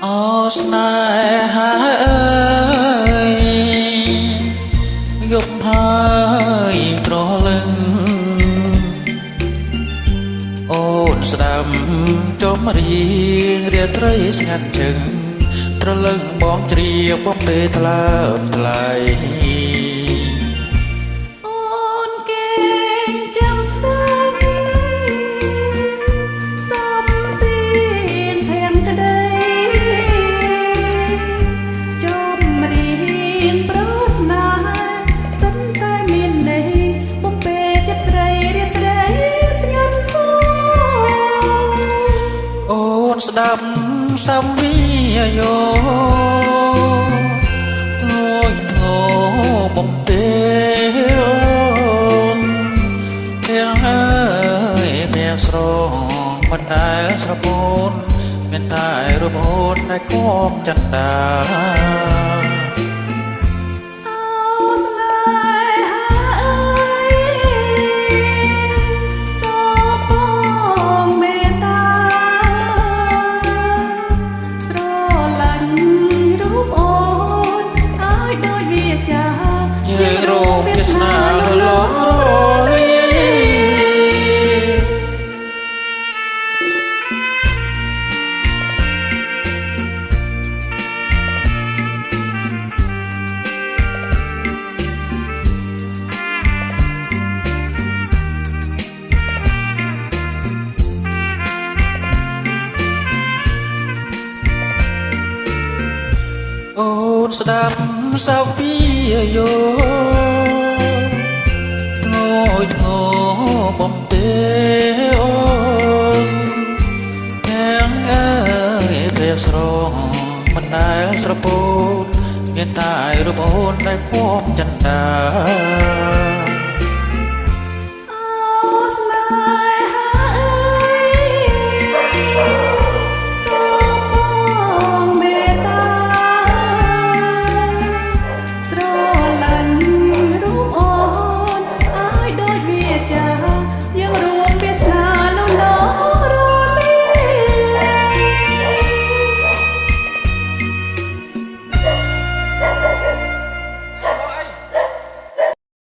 អស្នេហាអើយយប់ហើយប្រលឹងអូនស្ដាប់ចំរៀងរាត្រីស្ងាត់ជឹងត្រលឹងបងជ្រាបបំពេថ្លើមថ្លៃស្ដាប់សំវីយោងយងបំពេអូនទាំងអើយទាំងស្រងមិនដែលស្រពូនមានតែរូបអូនដែលគំចន្ទាស្នាលលរលីអូនស្ដាប់សាវីយោបំពេអូនទាំងអើយពេលស្រងមិនដែលស្រពោនមានតែរូបអូនដែលគំចន្ទា